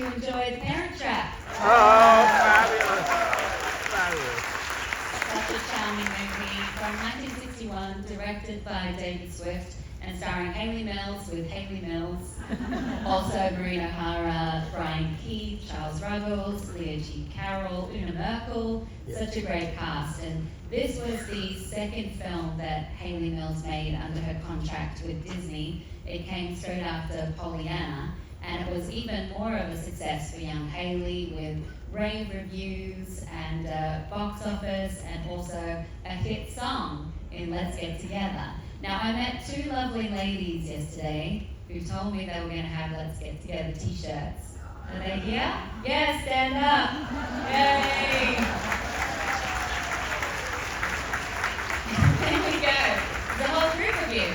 you enjoyed Parent Trap. Oh, fabulous. Fabulous. Such a charming movie from 1961, directed by David Swift and starring Hayley Mills with Hayley Mills, also Maureen O'Hara, Brian Keith, Charles Ruggles, Leah G. Carroll, Una Merkel, such a great cast. And this was the second film that Hayley Mills made under her contract with Disney. It came straight after Pollyanna, and it was even more of a success for young Hayley with rave reviews and box office, and also a hit song in Let's Get Together. Now, I met two lovely ladies yesterday who told me they were going to have Let's Get Together t-shirts. Are they here? Yes, stand up. Yay! There we go. There's a whole group of you.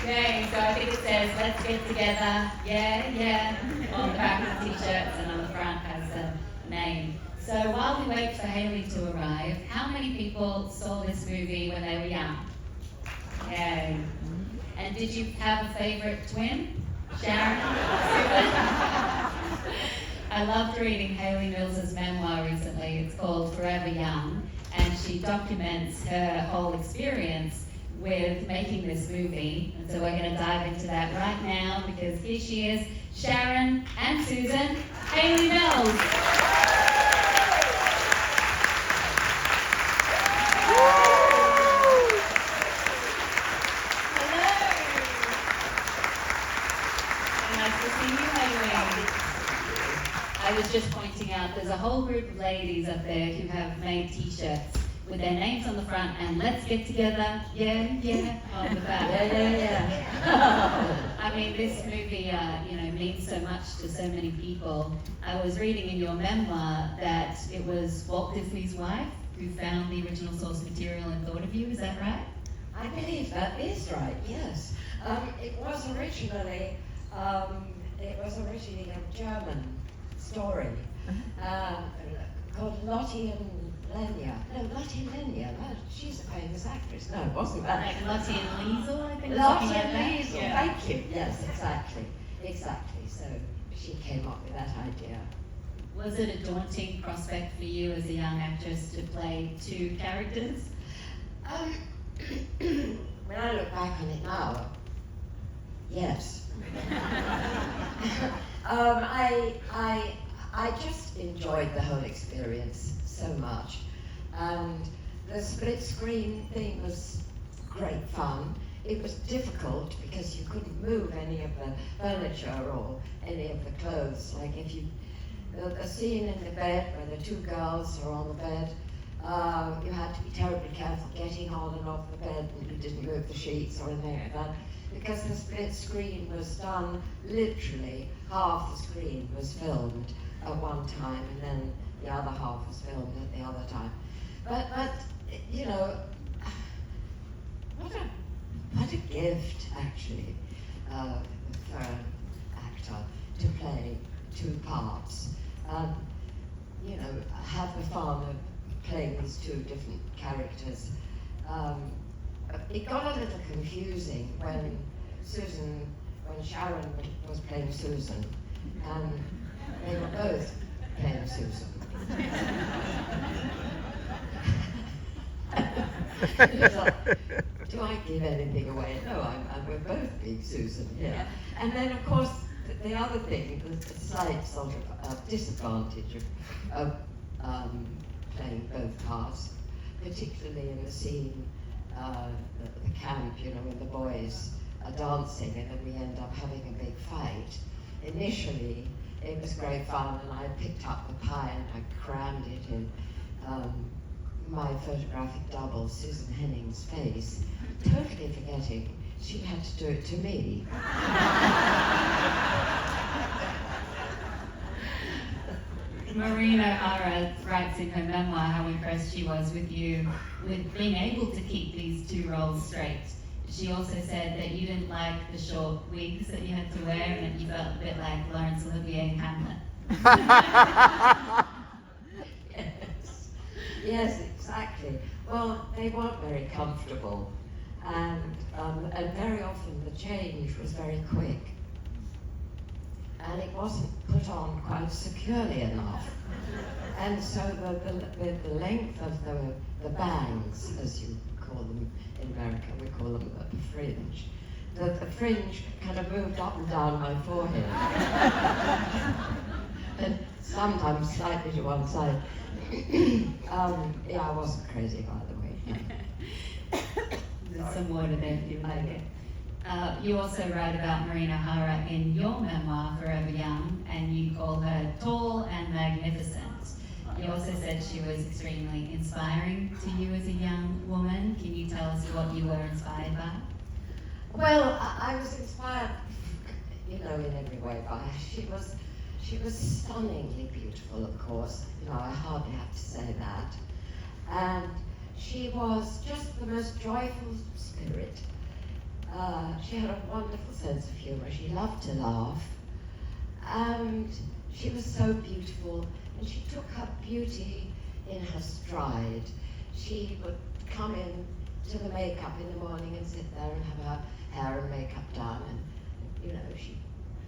Yay, so I think it says, Let's Get Together, yeah, on the back of the t-shirts, and on the front has the name. So while we wait for Hayley to arrive, how many people saw this movie when they were young? Yay. And did you have a favorite twin? Sharon? I loved reading Hayley Mills' memoir recently. It's called Forever Young, and she documents her whole experience with making this movie. And so we're going to dive into that right now, because here she is, Sharon and Susan, Hayley Mills. I was just pointing out there's a whole group of ladies up there who have made t-shirts with their names on the front and Let's Get Together, yeah, on the back. Yeah. I mean, this movie, means so much to so many people. I was reading in your memoir that it was Walt Disney's wife who found the original source material and thought of you, is that right? I believe that is right, yes. It was originally a German story called Lottie and Lenya. No, Lottie and Lenya. She's a famous actress. No, it wasn't that. Like Lottie and Liesel, I think. Lottie like and that. Liesel. Yeah. Thank you. Yes, exactly. So she came up with that idea. Was it a daunting prospect for you as a young actress to play two characters? When I look back on it now, yes. I just enjoyed the whole experience so much, and the split screen thing was great fun. It was difficult because you couldn't move any of the furniture or any of the clothes. Like if you, the scene in the bed where the two girls are on the bed, you had to be terribly careful getting on and off the bed, and you didn't move the sheets or anything like that, because the split screen was done literally, half the screen was filmed at one time, and then the other half was filmed at the other time. But you know, what a gift actually for an actor to play two parts. You know, have the fun of playing these two different characters. It got a little confusing when Sharon was playing Susan, and they were both playing Susan. It was like, do I give anything away? No, we're both being Susan here. Yeah. And then, of course, the other thing, the slight sort of disadvantage of playing both parts, particularly in the scene, the camp, you know, when the boys are dancing and then we end up having a big fight. Initially, it was great fun, and I picked up the pie and I crammed it in my photographic double, Susan Henning's face, totally forgetting she had to do it to me. Maureen O'Hara writes in her memoir how impressed she was with you with being able to keep these two roles straight. She also said that you didn't like the short wigs that you had to wear, and that you felt a bit like Laurence Olivier in Hamlet. Yes, exactly. Well, they weren't very comfortable, and very often the change was very quick. and it wasn't put on quite securely enough. And so the length of the bangs, as you call them in America, we call them the fringe. The fringe kind of moved up and down my forehead. And sometimes slightly to one side. Yeah, I wasn't crazy, by the way. There's some water there if you like it. You also write about Maureen O'Hara in your memoir, Forever Young, and you call her tall and magnificent. You also said she was extremely inspiring to you as a young woman. Can you tell us what you were inspired by? Well, I was inspired, in every way by her. She was stunningly beautiful, of course. I hardly have to say that. And she was just the most joyful spirit. She had a wonderful sense of humor. She loved to laugh. And she was so beautiful. And she took her beauty in her stride. She would come in to the makeup in the morning and sit there and have her hair and makeup done. And, she'd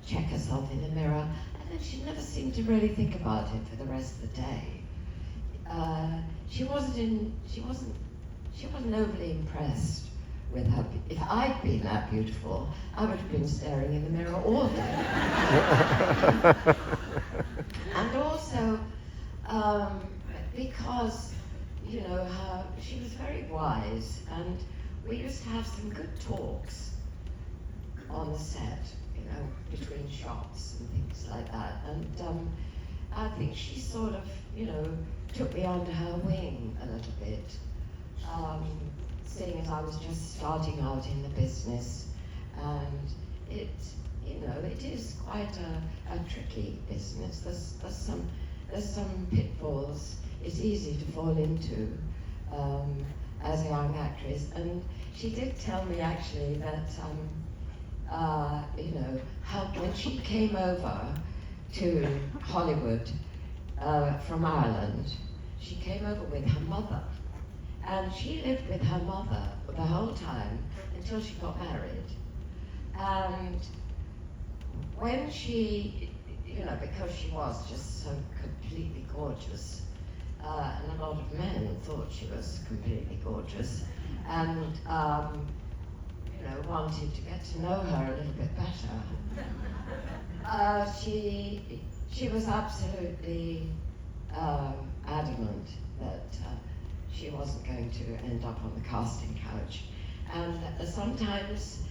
check herself in the mirror. And then she never seemed to really think about it for the rest of the day. She wasn't overly impressed with her. If I'd been that beautiful, I would have been staring in the mirror all day. And also, because, she was very wise, and we used to have some good talks on the set, between shots and things like that. And I think she sort of, took me under her wing a little bit, seeing as I was just starting out in the business. And it is quite a tricky business. There's some pitfalls it's easy to fall into as a young actress. And she did tell me actually that how when she came over to Hollywood from Ireland, she came over with her mother, and she lived with her mother the whole time until she got married. And when she, because she was just so completely gorgeous, and a lot of men thought she was completely gorgeous, and wanted to get to know her a little bit better. She was absolutely adamant that she wasn't going to end up on the casting couch. And sometimes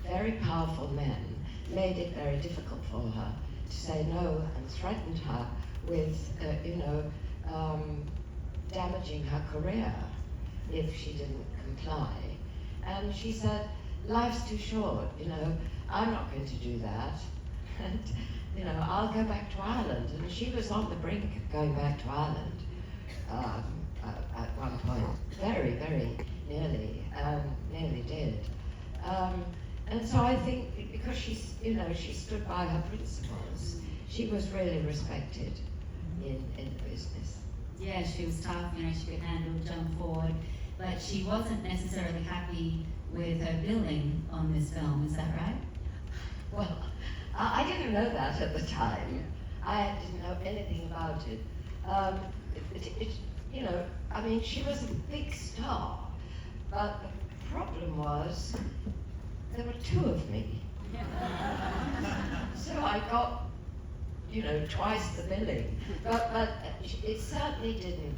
very powerful men made it very difficult for her to say no, and threatened her with, damaging her career if she didn't comply. And she said, life's too short, I'm not going to do that. And, I'll go back to Ireland. And she was on the brink of going back to Ireland at one point, very, very nearly did. And so I think because she stood by her principles, she was really respected in the business. Yeah, she was tough, she could handle, jump forward, but she wasn't necessarily happy with her billing on this film, is that right? Well, I didn't know that at the time. I didn't know anything about it. She was a big star, but the problem was there were two of me. So I got, twice the billing. But it certainly didn't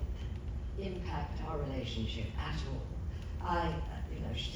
impact our relationship at all. She